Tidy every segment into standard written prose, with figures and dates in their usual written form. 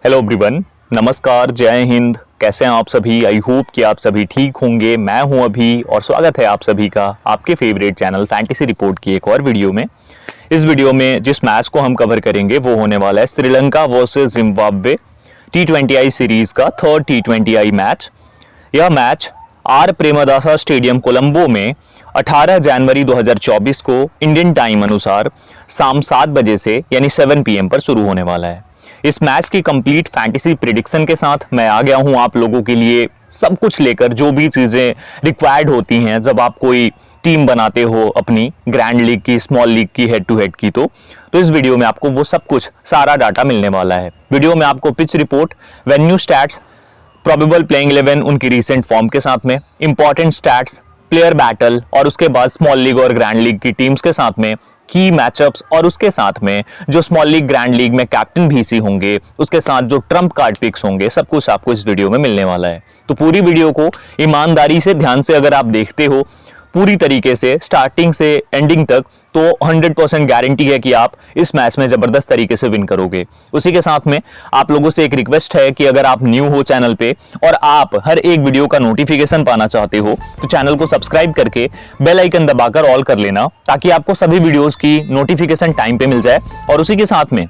Hello everyone, नमस्कार, जय हिंद। कैसे हैं आप सभी? आई होप कि आप सभी ठीक होंगे। मैं हूं अभी और स्वागत है आप सभी का आपके फेवरेट चैनल फैंटेसी रिपोर्ट की एक और वीडियो में। इस वीडियो में जिस मैच को हम कवर करेंगे वो होने वाला है Sri Lanka versus Zimbabwe T20I series का थर्ड T20I मैच। यह match R Premadasa stadium Colombo में 18 जनवरी 2024 को इंडियन टाइम अनुसार शाम 7 बजे से यानी 7 PM पर शुरू होने वाला है। इस मैच की कंप्लीट फैंटेसी प्रिडिक्शन के साथ मैं आ गया हूं आप लोगों के लिए, सब कुछ लेकर, जो भी चीजें रिक्वायर्ड होती हैं जब आप कोई टीम बनाते हो अपनी ग्रैंड लीग की, स्मॉल लीग की, हेड टू हेड की। तो इस वीडियो में आपको वो सब कुछ, सारा डाटा मिलने वाला है। वीडियो में आपको pitch report, venue stats, probable playing 11 उनकी रीसेंट फॉर्म के साथ में, इंपॉर्टेंट स्टैट्स, प्लेयर बैटल और उसके बाद स्मॉल लीग और ग्रैंड लीग की टीम्स के साथ में की मैचअप्स और उसके साथ में जो स्मॉल लीग ग्रैंड लीग में कैप्टन VC होंगे, उसके साथ जो ट्रम्प कार्ड पिक्स होंगे, सब कुछ आपको इस वीडियो में मिलने वाला है। तो पूरी वीडियो को ईमानदारी से, ध्यान से अगर आप देखते हो पूरी तरीके से स्टार्टिंग से एंडिंग तक, तो 100% गारंटी है कि आप इस मैच में जबरदस्त तरीके से विन करोगे। उसी के साथ में आप लोगों से एक रिक्वेस्ट है कि अगर आप न्यू हो चैनल पे और आप हर एक वीडियो का नोटिफिकेशन पाना चाहते हो तो चैनल को सब्सक्राइब करके बेल आइकन दबाकर ऑल कर लेना, ताकि आपको सभी वीडियोस की नोटिफिकेशन टाइम पे मिल जाए। और उसी के साथ में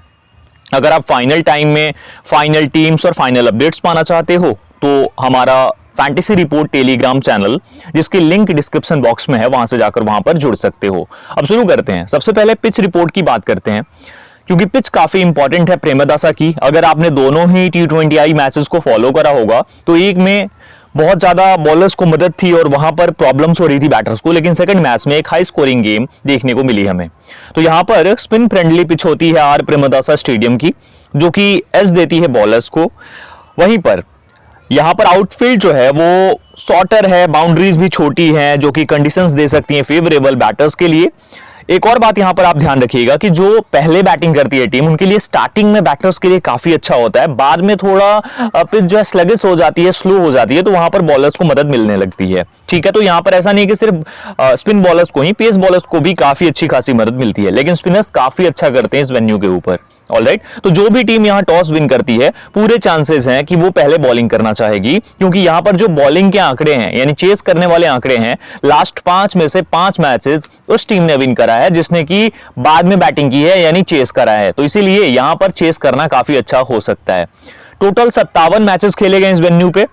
अगर आप फाइनल टाइम में फाइनल टीम्स और फाइनल अपडेट्स पाना चाहते हो तो हमारा फैंटेसी रिपोर्ट टेलीग्राम चैनल, जिसकी लिंक डिस्क्रिप्शन बॉक्स में है, वहां से जाकर वहां पर जुड़ सकते हो। अब शुरू करते हैं। सबसे पहले पिच रिपोर्ट की बात करते हैं, क्योंकि पिच काफी इंपॉर्टेंट है प्रेमदासा की। अगर आपने दोनों ही T20I मैचेस को फॉलो करा होगा तो एक में बहुत ज्यादा बॉलर्स को मदद थी और वहां पर प्रॉब्लम्स हो रही थी बैटर्स को, लेकिन सेकंड मैच में एक हाई स्कोरिंग गेम देखने को मिली हमें। तो यहां पर स्पिन फ्रेंडली पिच होती है आर प्रेमदासा स्टेडियम की, जो कि एज देती है बॉलर्स को। वहीं पर यहां पर आउटफील्ड जो है वो शॉर्टर है, बाउंड्रीज भी छोटी हैं, जो कि कंडीशंस दे सकती हैं फेवरेबल बैटर्स के लिए। एक और बात यहां पर आप ध्यान रखिएगा कि जो पहले बैटिंग करती है टीम, उनके लिए स्टार्टिंग में बैटर्स के लिए काफी अच्छा होता है। बाद में थोड़ा पिच जो है स्लगिश हो जाती है, स्लो हो जाती है, तो वहां पर बॉलर्स को मदद मिलने लगती है। ठीक है, तो यहां पर ऐसा नहीं कि सिर्फ स्पिन बॉलर्स को ही, पेस बॉलर्स को भी काफी अच्छी खासी मदद मिलती है, लेकिन स्पिनर्स काफी अच्छा करते हैं इस वेन्यू के ऊपर। ऑलराइट, तो जो भी टीम यहां टॉस विन करती है, पूरे चांसेस हैं कि वो पहले बॉलिंग करना चाहेगी, क्योंकि यहां पर जो बॉलिंग के आंकड़े हैं, यानी चेस करने वाले आंकड़े हैं, लास्ट 5 में से 5 मैचेस उस टीम ने विन करा है जिसने की बाद में बैटिंग की है, यानी चेस करा है। तो इसीलिए यहां पर चेस करना काफी अच्छा हो सकता है। टोटल 57 मैचेस खेले गए इस वेन्यू पे,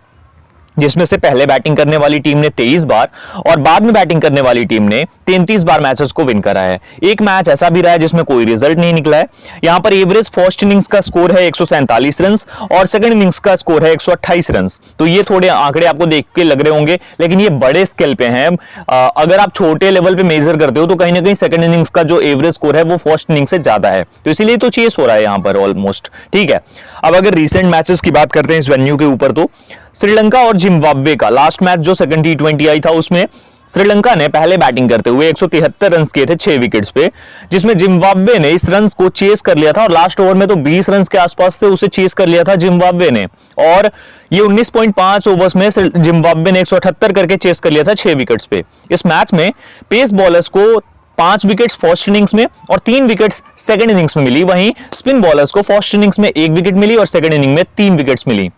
जिसमें से पहले बैटिंग करने वाली टीम ने 23 बार और बाद में बैटिंग करने वाली टीम ने 33 बार मैचेस को विन करा है। एक मैच ऐसा भी रहा है जिसमें कोई रिजल्ट नहीं निकला है। यहां पर एवरेज फर्स्ट इनिंग्स का स्कोर है 147 रन और सेकंड इनिंग्स का स्कोर है 128 रन। तो ये थोड़े आंकड़े आपको देख के लग रहे होंगे, लेकिन ये बड़े स्केल पे हैं। अगर आप छोटे लेवल पे मेजर करते हो तो कहीं ना कहीं सेकंड इनिंग्स का जो एवरेज स्कोर है वो फर्स्ट इनिंग से ज्यादा है, तो इसीलिए तो चेस हो रहा है यहां पर ऑलमोस्ट। ठीक है, अब अगर रिसेंट मैचेस की बात करते हैं इस वेन्यू के ऊपर, तो श्रीलंका और जिम्बाब्वे का लास्ट मैच जो सेकंड T20I था, उसमें श्रीलंका ने पहले बैटिंग करते हुए 173 रन किए थे 6 विकेट्स पे, जिसमें जिम्बाब्वे ने इस रन को चेस कर लिया था और लास्ट ओवर में तो 20 रन के आसपास से उसे चेस कर लिया था जिम्बाब्वे ने। और ये 19.5 ओवर्स में जिम्बाब्वे ने 178 करके चेस कर लिया था 6 विकेट्स पे। इस मैच में पेस बॉलर्स को 5 विकेट्स फर्स्ट इनिंग्स में और 3 विकेट्स सेकंड इनिंग्स में मिली। वहीं स्पिन बॉलर्स को फर्स्ट इनिंग्स में 1 विकेट मिली और सेकंड इनिंग में 3 विकेट्स मिली।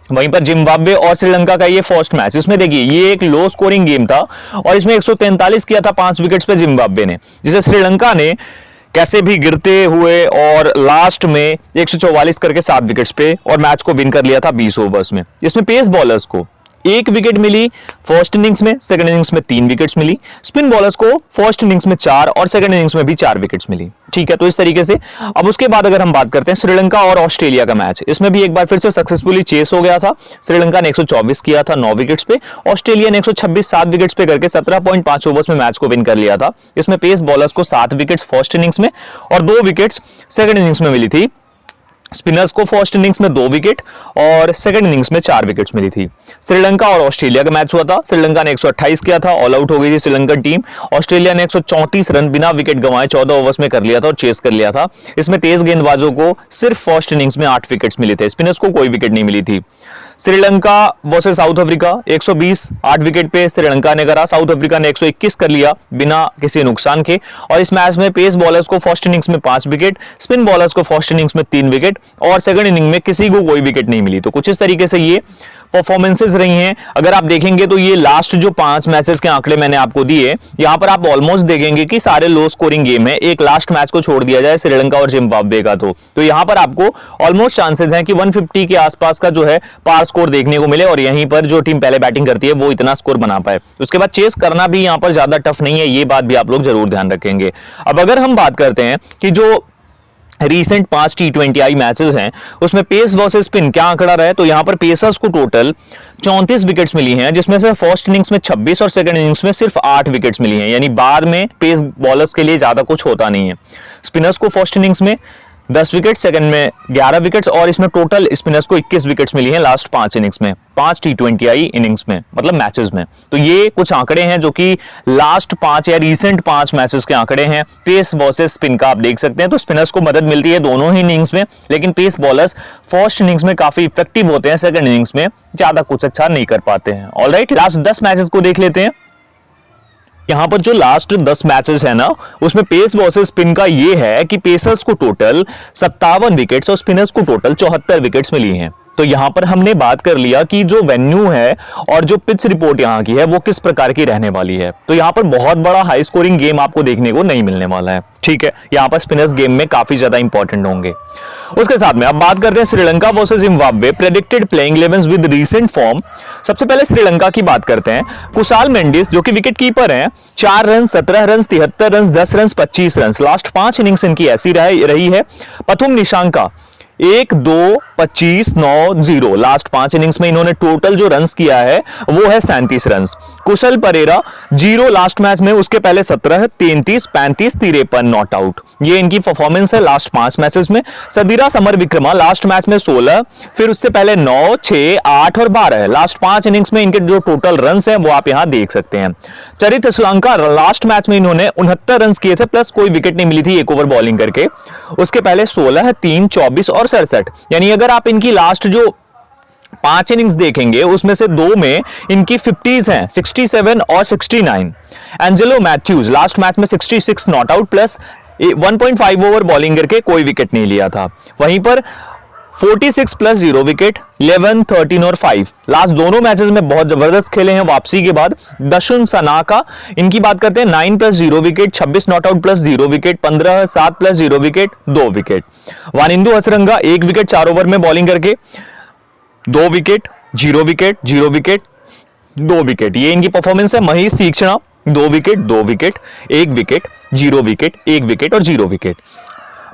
वहीं पर जिम्बाब्वे और श्रीलंका का ये फर्स्ट मैच, इसमें देखिए ये एक लो स्कोरिंग गेम था और इसमें 143 किया था 5 विकेट्स पे जिम्बाब्वे ने, जिसे श्रीलंका ने कैसे भी गिरते हुए और लास्ट में 144 करके 7 विकेट्स पे और मैच को विन कर लिया था 20 ओवर्स में। इसमें पेस बॉलर्स को 1 विकेट मिली फर्स्ट इनिंग्स में, सेकंड इनिंग्स में 3 विकेट्स मिली। स्पिन बॉलर्स को फर्स्ट इनिंग्स में 4 और सेकंड इनिंग्स में भी 4 विकेट्स मिली। ठीक है, तो इस तरीके से अब उसके बाद अगर हम बात करते हैं श्रीलंका और ऑस्ट्रेलिया का मैच, इसमें भी एक बार फिर से सक्सेसफुली चेस हो गया था। श्रीलंका ने 124 किया था 9 विकेट्स पे, ऑस्ट्रेलिया ने 126 7 विकेट्स पे करके 17.5 ओवर्स में मैच को विन कर लिया था। इसमें पेस बॉलर्स को 7 विकेट्स फर्स्ट इनिंग्स में और 2 विकेट्स सेकंड इनिंग्स में मिली थी। स्पिनर्स को फर्स्ट इनिंग्स में 2 विकेट और सेकंड इनिंग्स में 4 विकेट्स मिली थी। श्रीलंका और ऑस्ट्रेलिया का मैच हुआ था। श्रीलंका ने 128 किया था, ऑल आउट हो गई थी श्रीलंकन टीम। ऑस्ट्रेलिया ने 134 रन बिना विकेट गंवाए 14 ओवर्स में कर लिया था और चेस कर लिया था। इसमें तेज गेंदबाजों को सिर्फ फर्स्ट इनिंग्स में 8 विकेट्स मिले थे, स्पिनर्स को कोई विकेट नहीं मिली थी। Sri Lanka versus south Africa 120 8 wicket पे श्रीलंका ने करा, साउथ अफ्रीका ने 121 कर लिया बिना किसी नुकसान के। और इस मैच में पेस बॉलर्स को फर्स्ट इनिंग्स में 5 विकेट, स्पिन बॉलर्स को फर्स्ट इनिंग्स में 3 विकेट और सेकंड इनिंग में किसी को कोई विकेट नहीं मिली। तो कुछ इस तरीके से ये परफॉर्मेंसेस रही हैं। अगर आप देखेंगे तो ये लास्ट जो 5 मैचेस के आंकड़े मैंने आपको दिए, यहां पर आप ऑलमोस्ट देखेंगे कि सारे लो स्कोरिंग गेम है। एक लास्ट मैच को छोड़ दिया जाए श्रीलंका और जिम्बाब्वे का, तो यहां पर आपको ऑलमोस्ट चांसेस हैं कि 150 के आसपास का जो है पार स्कोर देखने को मिले और यहीं पर जो टीम पहले बैटिंग करती है वो इतना स्कोर बना पाए। उसके बाद चेस करना भी यहां पर ज्यादा टफ नहीं है, ये बात भी आप लोग जरूर ध्यान रखेंगे। अब अगर हम बात करते हैं कि जो रीसेंट 5 T20I मैचेस हैं उसमें पेस वर्सेस स्पिन क्या आंकड़ा रहा है, तो यहां पर पेसर्स को टोटल 34 विकेट्स मिली हैं, जिसमें से फर्स्ट इनिंग्स में 26 और सेकंड इनिंग्स में सिर्फ 8 विकेट्स मिली हैं। यानी बाद में पेस बॉलर्स के लिए ज्यादा कुछ होता नहीं है। स्पिनर्स को फर्स्ट इनिंग्स में 10 विकेट, सेकंड में 11 विकेट्स और इसमें टोटल स्पिनर्स को 21 विकेट्स मिली हैं लास्ट 5 इनिंग्स में, 5 T20I इनिंग्स में, मतलब मैचेस में। तो ये कुछ आंकड़े हैं जो कि लास्ट 5 या रीसेंट 5 मैचेस के आंकड़े हैं। पेस वर्सेस स्पिन का आप देख सकते हैं, तो स्पिनर्स को मदद मिलती है दोनों ही इनिंग्स में, लेकिन पेस बॉलर्स फर्स्ट इनिंग्स में काफी इफेक्टिव होते हैं, सेकंड इनिंग्स में ज्यादा कुछ अच्छा नहीं कर पाते हैं। ऑलराइट, लास्ट 10 मैचेस को देख लेते हैं। यहां पर जो लास्ट 10 मैचेस है ना, उसमें पेस वर्सेस स्पिन का ये है कि पेसर्स को टोटल 57 विकेट्स और स्पिनर्स को टोटल 74 विकेट्स मिली हैं। तो यहां पर हमने बात कर लिया कि जो वेन्यू है और जो पिच रिपोर्ट यहां की है वो किस प्रकार की रहने वाली है। तो यहां पर बहुत बड़ा हाई स्कोरिंग गेम आपको देखने को नहीं मिलने वाला है, ठीक है। यहां पर स्पिनर्स गेम में काफी ज्यादा इंपॉर्टेंट होंगे। उसके साथ में अब बात करते हैं Sri Lanka versus Zimbabwe predicted playing 11 with recent form. सबसे पहले श्रीलंका की बात करते हैं। कुशाल मेंडिस जो कि विकेट कीपर हैं, 4 run, 17 run, 73 run, 10 run, 25 run. Last 5 innings इनकी ऐसी रही है। पथुम निशांका 1, 2, 25, 9, 0। लास्ट 5 इनिंग्स में इन्होंने टोटल जो रन्स किया है वो है 37 रन्स। कुशल परेरा 0 लास्ट मैच में, उसके पहले 17, 33, 35, 53 नॉट आउट। ये इनकी परफॉर्मेंस है लास्ट 5 मैचेस में। Sadeera summer Vikrama last match में 16, फिर उससे पहले 9, 6, 8 और 12। लास्ट 5 इनिंग्स में इनके जो टोटल रन्स हैं वो आप यहां देख सकते हैं। चरित श्रीलंका लास्ट मैच में इन्होंने 69 रन किए थे, प्लस कोई विकेट नहीं मिली थी एक ओवर बॉलिंग करके। उसके पहले 16, 3, 24 और 67। यानी अगर आप इनकी लास्ट जो 5 इनिंग्स देखेंगे उसमें से 2 में इनकी 50s हैं, 67 और 69। एंजेलो मैथ्यूज लास्ट मैच में 66 not out, plus 1.5 over bowling करके कोई विकेट नहीं लिया था। वहीं पर 46 प्लस 0 विकेट, 11, 13 और 5। लास्ट दोनों मैचेस में बहुत जबरदस्त खेले हैं वापसी के बाद। दशुन सनाका इनकी बात करते हैं, 9 plus 0 wicket, 26 not out plus 0 wicket, 15, 7 plus 0 wicket, 2 wicket. Wanindu Hasaranga 1 wicket 4 over में बॉलिंग करके 2 विकेट, 0 विकेट, 0 विकेट, 2 विकेट। ये इनकी परफॉर्मेंस है। Maheesh Theekshana 2 wicket, 2 wicket, 1 wicket, 0 wicket, 1 wicket और 0 wicket.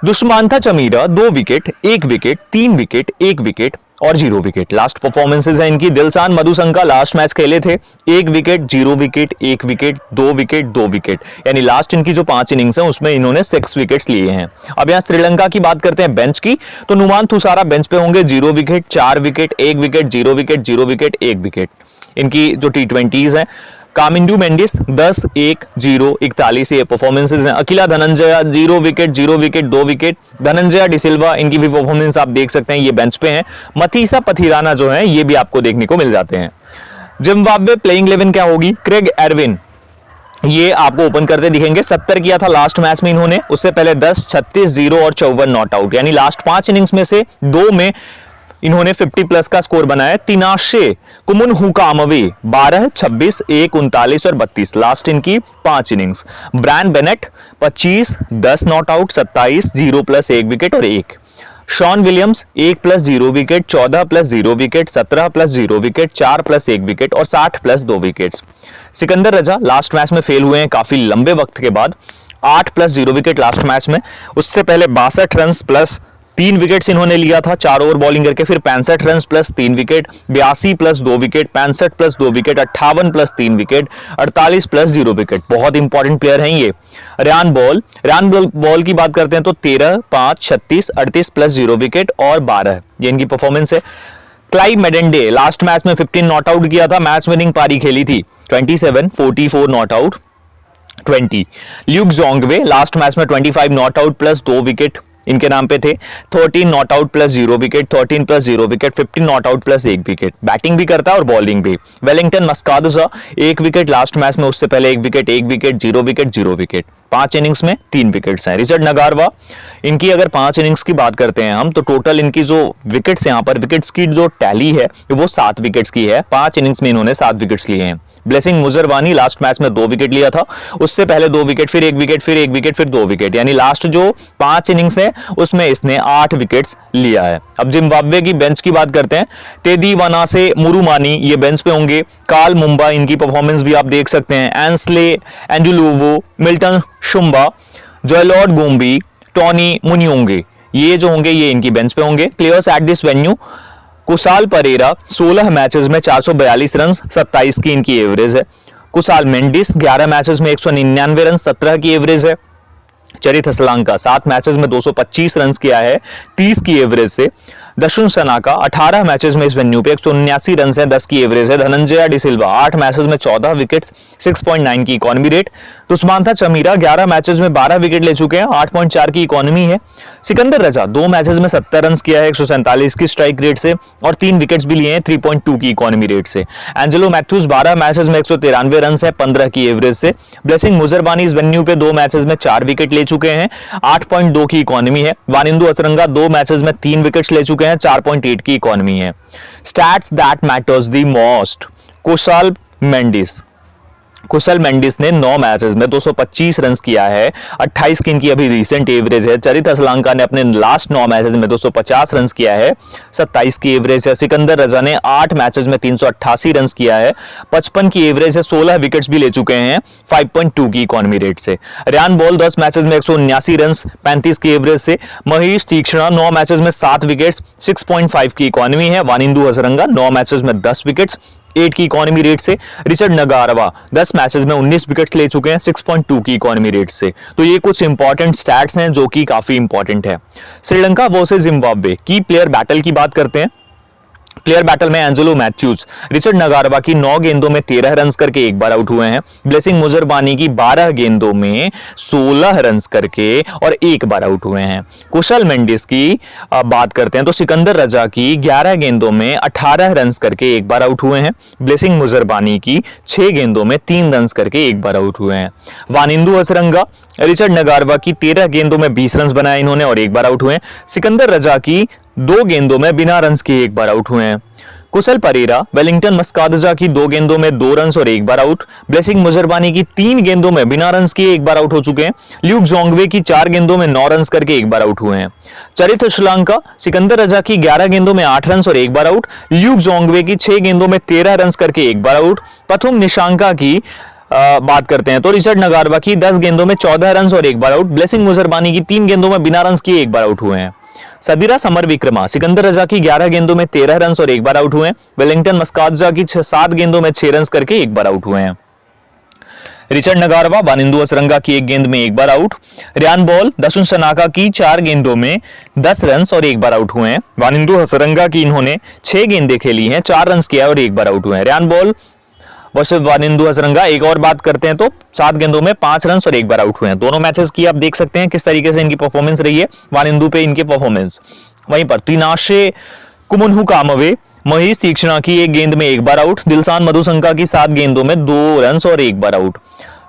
Dushmantha Chameera 2 wicket, 1 wicket, 3 wicket, 1 wicket और 0 विकेट। लास्ट परफॉर्मेंसेस है इनकी। दिलशान मधुशंका लास्ट मैच खेले थे, 1 wicket, 0 wicket, 1 wicket, 2 wicket, 2 wicket. यानी लास्ट इनकी जो 5 इनिंग्स हैं उसमें इन्होंने 6 विकेट्स लिए हैं। अब यहाँ श्रीलंका की बात करते हैं बेंच की, तो नुमान थुसारा बेंच पे होंगे, 0 wicket, 4 wicket, 1 wicket, 0 wicket, 0 wicket, 1 wicket. इनकी जो T20s हैं। कामिंडू मेंडिस 10, 1, 0, 41 ये परफॉर्मेंसेस हैं। Akila Dananjaya 0 wicket, 0 wicket, 2 wicket. Dhananjaya de Silva इनकी भी परफॉर्मेंस आप देख सकते हैं, ये बेंच पे हैं। मथीसा पथिराना जो है ये भी आपको देखने को मिल जाते हैं। जिम्बाब्वे प्लेइंग 11 क्या होगी? क्रेग एरविन ये आपको ओपन करते दिखेंगे, 70 किया था लास्ट मैच में इन्होंने, उससे पहले 10, 36, 0 और 54 नॉट आउट। यानी लास्ट 5 इनिंग्स में से 2 में इन्होंने 50 प्लस का स्कोर बनाया। तिनाशे कुमुन हुकामवे 12, 26, 1, 39 और 32। लास्ट इनकी 5 innings. Brian Bennett 25, 10 not out, 27, 0 plus 1 wicket और 1। Sean Williams 1 plus 0 wicket, 14 plus 0 wicket, 17 plus 0 wicket, 4 plus 1 wicket और 60 plus 2 wickets. Sikandar Raza last match में फेल हुए हैं काफी लंबे वक्त के बाद, 8 प्लस 0 विकेट लास्ट मैच में। उससे पहले 62 रन प्लस 3 विकेट्स इन्होंने लिया था 4 ओवर बॉलिंग करके। फिर 65 run plus 3 wicket, 82 plus 2 wicket, 65 plus 2 wicket, 58 plus 3 wicket, 48 plus 0 wicket. बहुत इंपॉर्टेंट प्लेयर हैं ये। रयान बॉल की बात करते हैं तो 13, 5, 36, 38 प्लस 0 विकेट और 12 ये इनकी परफॉर्मेंस है। क्लाइव मेडेंडे लास्ट मैच में 15 नॉट आउट किया था, मैच विनिंग पारी खेली थी 27, 44 not out, 20। Luke Jongwe last match में 25 नॉट आउट प्लस 2 विकेट इनके नाम पे थे। 13 not out plus 0 wicket, 13 plus 0 wicket, 15 not out plus 1 wicket. Batting भी करता है और बॉलिंग भी। वेलिंगटन मस्कादजा 1 विकेट लास्ट मैच में, उससे पहले 1 wicket, 1 wicket, 0 wicket, 0 wicket. 5 innings में 3 विकेट्स हैं। रिचर्ड नगारवा, इनकी अगर 5 इनिंग्स की बात करते हैं हम, तो टोटल इनकी जो विकेट्स यहाँ पर, विकेट्स की जो टैली है वो 7 विकेट्स की है। 5 इनिंग्स में इन्होंने 7 विकेट्स लिए हैं। ब्लेसिंग मुजरवानी लास्ट मैच में 2 विकेट लिया था, उससे पहले 2 विकेट, फिर 1 विकेट, फिर 1 विकेट, फिर 2 विकेट, यानी लास्ट जो 5 इनिंग्स है उसमें इसने 8 विकेट्स लिया है। अब जिम्बाब्वे की बेंच की बात करते हैं। तेदी वनासे मुरुमानी ये बेंच पे होंगे। कार्ल मुंबा, इनकी परफॉर्मेंस भी आप देख सकते हैं। Ainsley Ndlovu, Milton Shumba, Joylord Gumbie, Tony Munyonga, ये जो होंगे ये इनकी बेंच पे होंगे। Players at this venue, Kusal Perera 16 matches में 442 रन, 27 की इनकी एवरेज है। कुसाल मेंडिस 11 मैचेस में 199 रन, 17 की एवरेज है। चरित असलांका 7 मैचेस में 225 रन किया है, 30 की एवरेज से। दशुन सनाका 18 मैचेस में इस वेन्यू पे 179 रन है, 10 की एवरेज है। धनंजय डिसिल्वा 8 मैचेस में 14 विकेट्स, 6.9 की इकोनॉमी रेट। दुस्मांथा चमीरा 11 मैचेस में 12 विकेट ले चुके हैं, 8.4 की इकोनॉमी है। सिकंदर रजा 2 मैचेस में 70 रन किया है, 147 की स्ट्राइक रेट से, और 3 विकेट्स भी लिए हैं, 3.2 की इकोनॉमी रेट से। एंजेलो मैथ्यूज 12 मैचेस में 193 रन है, 15 की एवरेज से। ब्लेसिंग मुजरबानी इस वेन्यू पे 2 मैचेस में 4 विकेट ले चुके हैं, 8.2 की इकोनॉमी है। वानिंदु असरंगा 2 मैचेस में 3 विकेट्स ले चुके हैं, 4.8 की इकोनॉमी है। Stats that matters the most, Kusal Mendis. Kusal Mendis ने 9 मैचेस में 225 रन किया है, 28 की इनकी अभी रीसेंट एवरेज है। चरित असलांका ने अपने लास्ट 9 मैचेस में 250 रन किया है, 27 की एवरेज है। सिकंदर रजा ने 8 मैचेस में 388 रन किया है, 55 की एवरेज है, 16 विकेट्स भी ले चुके हैं, 5.2 की इकोनॉमी रेट से। रियान बॉल 10 मैचेस में 179 रन, 35 की एवरेज से। महेश तीक्ष्णा 9 मैचेस में 7 विकेट्स, 6.5 की इकोनॉमी है। वानिंदु हसरंगा 9 मैचेस में 10 विकेट्स, 8 की इकोनॉमी रेट से। रिचर्ड नगारवा 10 मैचेस में 19 विकेट्स ले चुके हैं, 6.2 की इकोनॉमी रेट से। तो ये कुछ इंपॉर्टेंट स्टैट्स हैं जो कि काफी इंपॉर्टेंट है। श्रीलंका वर्सेस जिम्बाब्वे की प्लेयर बैटल की बात करते हैं। प्लेयर बैटल में एंजेलो मैथ्यूज रिचर्ड नगारवा की 9 गेंदों में 13 रन करके एक बार आउट हुए हैं। ब्लेसिंग मुजरबानी की 12 गेंदों में 16 रन करके और एक बार आउट हुए हैं। कुशल मेंडिस की बात करते हैं तो सिकंदर रजा की 11 गेंदों में 18 रन करके एक बार आउट हुए हैं। ब्लेसिंग मुजरबानी की 6 गेंदों में 3 रन करके एक बार आउट हुए हैं। वानिंदु हसरंगा रिचर्ड नगारवा की 13 गेंदों में 20 रन बनाए इन्होंने और एक बार आउट हुए हैं। सिकंदर रजा की 2 गेंदों में बिना रन के एक बार आउट हुए हैं। कुशल परेरा वेलिंगटन मस्कादजा की 2 गेंदों में 2 रन और एक बार आउट। ब्लेसिंग मुजरबानी की 3 गेंदों में बिना रन के एक बार आउट हो चुके हैं। ल्यूक जोंगवे की 4 गेंदों में 9 रन करके एक बार आउट हुए हैं। चरित श्रीलंका सिकंदर रजा की 11 गेंदों में 8 रन और एक बार आउट। ल्यूक जोंगवे की 6 गेंदों में 13 रन करके एक बार आउट। पथुम निशांका की बात करते हैं तो रिचर्ड नगारवा की 10 गेंदों में 14 रन और एक बार आउट। ब्लेसिंग मुजरबानी की 3 गेंदों में बिना रन किए एक बार आउट हुए हैं। सदीरा समर विक्रमा सिकंदर रजा की 11 गेंदों में 13 रन और एक बार आउट हुए हैं। वेलिंगटन मस्कादजा की 7 गेंदों में 6 रन करके एक बार आउट हुए हैं। रिचर्ड नगारवा वानिंदु हसरंगा की 1 गेंद में एक बार आउट। रियान बॉल दशुन सनाका की 4 गेंदों में 10 रन और एक बार आउट हुए हैं। वानिंदु हसरंगा की इन्होंने 6 गेंदें खेली हैं, 4 रन किया और एक बार आउट हुए हैं। रियान बॉल वर्सेस वानिंदु हसरंगा एक और बात करते हैं तो 7 गेंदों में 5 रन और एक बार आउट हुए हैं। दोनों मैचेस की आप देख सकते हैं किस तरीके से इनकी परफॉर्मेंस रही है। वानिंदु पे इनकी परफॉर्मेंस, वहीं पर तिनाशे कुमुनहु कामवे महेश तीक्ष्णा की 1 गेंद में एक बार आउट। दिलसान मधुशंका की 7 गेंदों में 2 रन और एक बार out.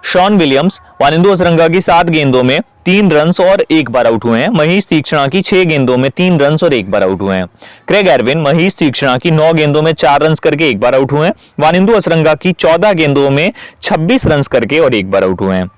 Sean Williams Wanindu Hasaranga की 7 गेंदों में 3 रन और एक बार आउट हुए हैं। महेश तीक्ष्णा की 6 गेंदों में 3 रन और एक बार आउट हुए हैं। क्रेग एरविन महेश तीक्ष्णा की 9 गेंदों में 4 रन करके एक बार आउट हुए हैं। वानिंदु हसरंगा की 14 गेंदों में 26 रन करके और एक बार आउट हुए हैं।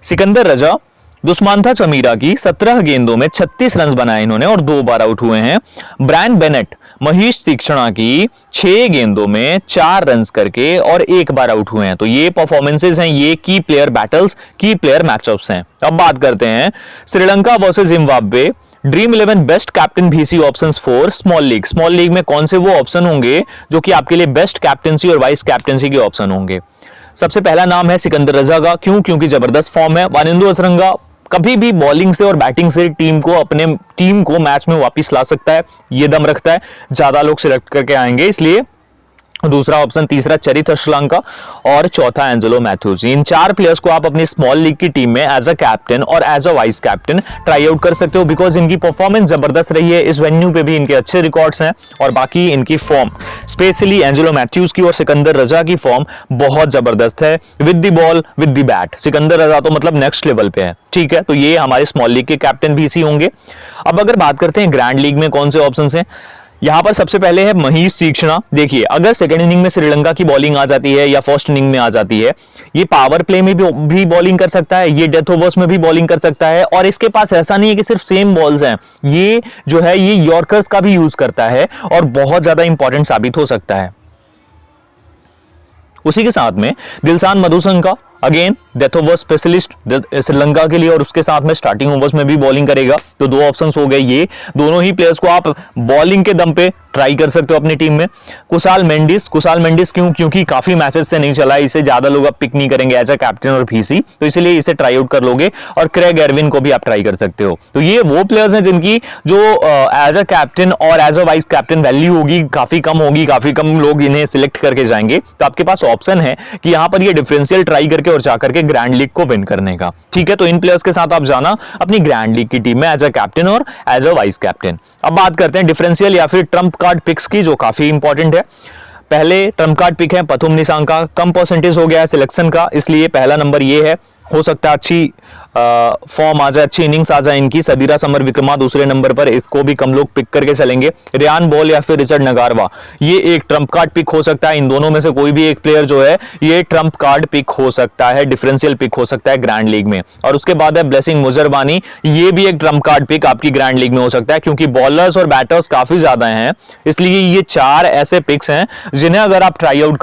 सिकंदर रजा दुस्मांथा चमीरा की 17 गेंदों में 36 रन बनाए इन्होंने और 2 बार आउट हुए हैं। ब्रायन बेनेट महेश तीक्ष्णा की 6 गेंदों में 4 रन करके और एक बार आउट हुए हैं। तो ये परफॉर्मेंसेस हैं, ये की प्लेयर बैटल्स, की प्लेयर मैचअप्स हैं। अब बात करते हैं Sri Lanka versus Zimbabwe dream 11 best captain VC options for small league. Small league में कौन से वो ऑप्शन होंगे जो कि आपके लिए बेस्ट कैप्टनसी और वाइस कैप्टनसी के ऑप्शन होंगे। सबसे पहला नाम है सिकंदर रजा का, क्योंकि जबरदस्त फॉर्म है। वानिंदु हसरंगा कभी भी बॉलिंग से और बैटिंग से अपने टीम को मैच में वापस ला सकता है, ये दम रखता है। ज्यादा लोग सिलेक्ट करके आएंगे, इसलिए दूसरा ऑप्शन, तीसरा चरित अश्लांका और चौथा एंजेलो मैथ्यूज। इन 4 प्लेयर्स को आप अपनी स्मॉल लीग की टीम में एज अ कैप्टन और as a vice captain try out कर सकते हो, बिकॉज इनकी परफॉर्मेंस जबरदस्त रही है। इस वेन्यू पे भी इनके अच्छे रिकॉर्ड्स हैं और बाकी इनकी फॉर्म, स्पेशली एंजेलो मैथ्यूज की और सिकंदर रजा की फॉर्म बहुत जबरदस्त है with the ball with the bat. Sikandar Raza तो मतलब नेक्स्ट लेवल पे है, ठीक है। तो ये हमारे स्मॉल लीग के कैप्टन भी इसी होंगे। अब अगर बात करते हैं ग्रैंड लीग में कौन से ऑप्शंस हैं, यहां पर सबसे पहले है महीश तीक्ष्णा। देखिए, अगर सेकंड इनिंग में श्रीलंका की बॉलिंग आ जाती है या फर्स्ट इनिंग में आ जाती है, ये पावर प्ले में भी बॉलिंग कर सकता है, ये डेथ ओवर्स में भी बॉलिंग कर सकता है। और इसके पास ऐसा नहीं है कि सिर्फ सेम बॉल्स हैं, ये जो है ये यॉर्कर्स का भी यूज करता है और बहुत ज्यादा इंपॉर्टेंट साबित हो सकता है। उसी के साथ में Dilshan Madushanka, again death over specialist Sri Lanka के लिए, और उसके साथ में स्टार्टिंग ओवर्स में भी बॉलिंग करेगा। तो 2 ऑप्शंस हो गए, ये दोनों ही प्लेयर्स को आप बॉलिंग के दम पे ट्राई कर सकते हो अपनी टीम में। कुशाल मेंडिस क्यों, क्योंकि काफी मैचेस से नहीं चला, इसे ज्यादा लोग अब पिक नहीं करेंगे एज अ कैप्टन और पीसी, तो इसलिए इसे ट्राई आउट कर लोगे। और क्रेग एरविन को भी आप ट्राई कर सकते हो। तो ये वो प्लेयर्स हैं जिनकी जो एज अ कैप्टन और as a vice captain value होगी काफी कम लोग इन्हें सिलेक्ट करके जाएंगे। तो आपके पास ऑप्शन है कि यहां पर ये डिफरेंशियल ट्राई करके और जाकर के ग्रैंड लीग को विन करने का, ठीक है। तो इन प्लेयर्स के साथ आप जाना अपनी ग्रैंड लीग की टीम में एज अ कैप्टन और एज अ वाइस कैप्टन। अब बात करते हैं डिफरेंशियल या फिर ट्रम्प कार्ड पिक्स की, जो काफी इंपॉर्टेंट है। पहले ट्रम्प कार्ड पिक है पथुम निशांका, कम परसेंटेज हो गया है सिलेक्शन का, इसलिए पहला नंबर ये है। हो सकता है अच्छी फॉर्म आ जाए, अच्छी इनिंग्स आ जाए इनकी। सदीरा समर विक्रमा दूसरे नंबर पर, इसको भी कम लोग पिक करके चलेंगे। रियान बॉल या फिर रिचर्ड नगारवा, ये एक ट्रम्प कार्ड पिक हो सकता है। इन दोनों में से कोई भी एक प्लेयर जो है ये ट्रम्प कार्ड पिक हो सकता है, डिफरेंशियल पिक हो सकता है ग्रैंड लीग में। और उसके बाद है ब्लेसिंग मुजरबानी, ये भी एक ट्रम्प कार्ड पिक आपकी ग्रैंड लीग में हो सकता है, क्योंकि बॉलर्स और बैटर्स काफी ज्यादा हैं, इसलिए ये 4 ऐसे पिक्स हैं जिन्हें अगर आप ट्राई आउट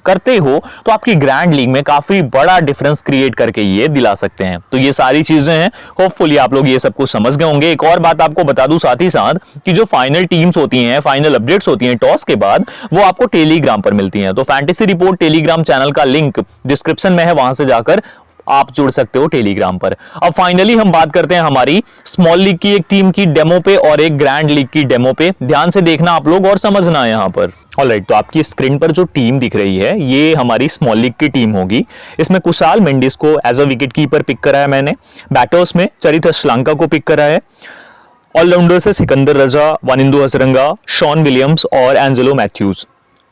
करते हो तो आपकी ग्रैंड लीग में काफी बड़ा डिफरेंस क्रिएट करके ये दिला सकते हैं। तो ये सारी चीजें हैं, होपफुली आप लोग ये सब कुछ समझ गए होंगे। एक और बात आपको बता दूं साथ ही साथ कि जो फाइनल टीम्स होती हैं, फाइनल अपडेट्स होती हैं टॉस के बाद, वो आपको टेलीग्राम पर मिलती हैं। तो फैंटेसी रिपोर्ट टेलीग्राम चैनल का लिंक डिस्क्रिप्शन में है, वहां से जाकर आप जुड़ सकते हो टेलीग्राम पर। अब फाइनली हम बात करते हैं हमारी स्मॉल लीग की एक टीम की डेमो पे और एक ग्रैंड लीग की डेमो पे। ध्यान से देखना आप लोग और समझना यहां पर। ऑलराइट, तो आपकी स्क्रीन पर जो टीम दिख रही है ये हमारी स्मॉल लीग की टीम होगी। इसमें कुशाल मेंडिस को as a wicket keeper pick करा है मैंने। बैटर्स में चरित अश्लांका को पिक करा है। ऑलराउंडर से सिकंदर रजा, वानिंदु हसरंगा, शॉन विलियम्स और एंजेलो मैथ्यूज।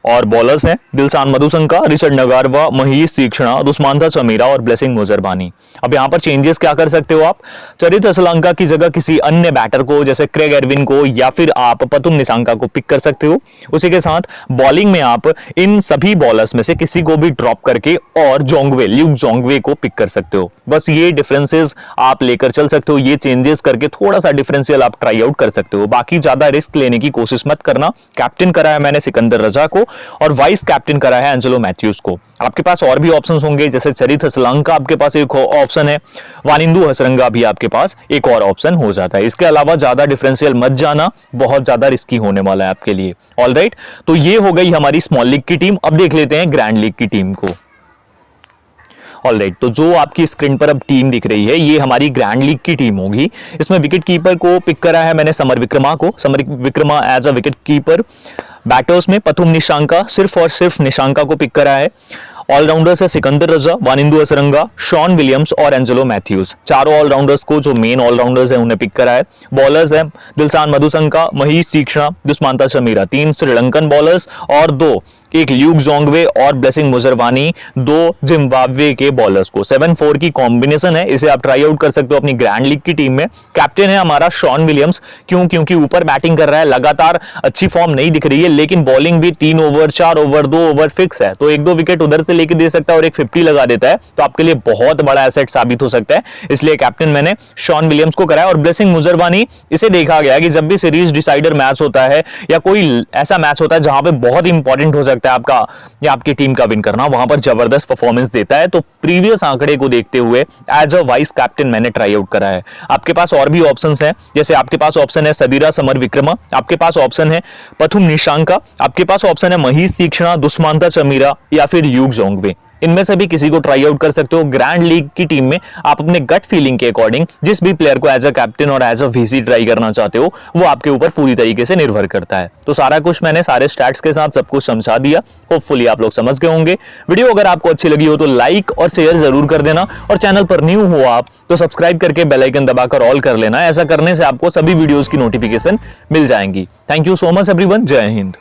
और बॉलर्स हैं दिलशान मधुशंका, रिचर्ड नगारवा, महीश तीक्ष्णा, दुष्मांता चमीरा और ब्लेसिंग मुजरबानी। अब यहां पर चेंजेस क्या कर सकते हो आप, चरित अश्लांका की जगह किसी अन्य बैटर को जैसे क्रेग एरविन को या फिर आप पथुम निशांका को पिक कर सकते हो। उसी के साथ बॉलिंग में आप इन सभी बॉलर्स में से किसी को भी ड्रॉप करके और ल्यूक जोंगवे को पिक कर सकते हो। बस ये डिफरेंसेस आप लेकर चल सकते हो, ये चेंजेस करके थोड़ा सा डिफरेंशियल आप ट्राई आउट कर सकते हो। बाकी ज्यादा रिस्क लेने की कोशिश मत करना। कैप्टन करा है मैंने सिकंदर रजा को और वाइस कैप्टन करा है एंजेलो मैथ्यूज को। आपके पास और भी ऑप्शंस होंगे, जैसे चरित अश्लांका आपके पास एक ऑप्शन है, वानिंदु हसरंगा भी आपके पास एक और ऑप्शन हो जाता है। इसके अलावा ज्यादा डिफरेंशियल मत जाना, बहुत ज्यादा रिस्की होने वाला है आपके लिए। ऑलराइट, तो ये हो गई हमारी स्मॉल लीग की टीम। अब देख लेते हैं ग्रैंड लीग की टीम को। ऑलराइट, तो जो आपकी स्क्रीन पर अब टीम दिख रही है ये हमारी ग्रैंड लीग की टीम होगी। इसमें विकेट कीपर को पिक करा है मैंने समर विक्रमा को, Samarawickrama as a wicket keeper. Batters में पथुम निशांका, सिर्फ और सिर्फ निशांका को पिक करा है। ऑलराउंडर्स है सिकंदर रजा, वानिंदु हसरंगा, शॉन विलियम्स और एंजेलो मैथ्यूज। चारों ऑलराउंडर्स को जो मेन ऑलराउंडर्स हैं उन्हें पिक करा है। बॉलर्स है दिलशान मधुशंका, महीश तीक्ष्णा, दुष्मांता चमीरा, 3 श्रीलंकन बॉलर्स और 2 एक ल्यूक जोंगवे और ब्लेसिंग मुजरबानी, 2 जिम्बाब्वे के बॉलर्स को 7-4 की कॉम्बिनेशन है। इसे आप ट्राई आउट कर सकते हो अपनी ग्रैंड लीग की टीम में। कैप्टन है हमारा शॉन विलियम्स, क्योंकि ऊपर बैटिंग कर रहा है, लगातार अच्छी फॉर्म नहीं दिख रही है, लेकिन बॉलिंग भी 3 ओवर 4 ओवर 2 ओवर फिक्स है, तो 1-2 विकेट उधर से लेके दे सकता है और एक 50 लगा देता है, तो आपके लिए बहुत बड़ा एसेट साबित हो सकता है। इसलिए कैप्टन मैंने शॉन विलियम्स को कराया। और ब्लेसिंग मुजरबानी, इसे देखा गया कि जब भी सीरीज डिसाइडर मैच होता है या कोई ऐसा मैच होता है जहां पे बहुत इंपॉर्टेंट हो सकता है आपका या आपकी टीम का विन करना, वहां पर जबरदस्त परफॉर्मेंस देता है। तो प्रीवियस आंकड़े को देखते हुए एज अ वाइस कैप्टन मैंने ट्राई आउट करा है। आपके पास और भी ऑप्शंस हैं, जैसे आपके पास ऑप्शन है सदीरा समर विक्रमा, आपके पास ऑप्शन है पथुम निशांका, आपके पास ऑप्शन है महीश तीक्ष्णा, दुष्मांता चमीरा या फिर ल्यूक जोंगवे। इनमें से भी किसी को ट्राई आउट कर सकते हो। ग्रैंड लीग की टीम में आप अपने गट फीलिंग के अकॉर्डिंग जिस भी प्लेयर को एज अ कैप्टन और एज अ वीसी ट्राई करना चाहते हो वो आपके ऊपर पूरी तरीके से निर्भर करता है। तो सारा कुछ मैंने सारे स्टैट्स के साथ सब कुछ समझा दिया, होपफुली आप लोग समझ गए होंगे। वीडियो अगर आपको अच्छी लगी हो तो लाइक और शेयर जरूर कर देना, और चैनल पर न्यू हो आप तो सब्सक्राइब करके बेल आइकन दबाकर ऑल कर लेना। ऐसा करने से आपको सभी वीडियोस की नोटिफिकेशन मिल जाएंगी। Thank you so much everyone, जय हिंद।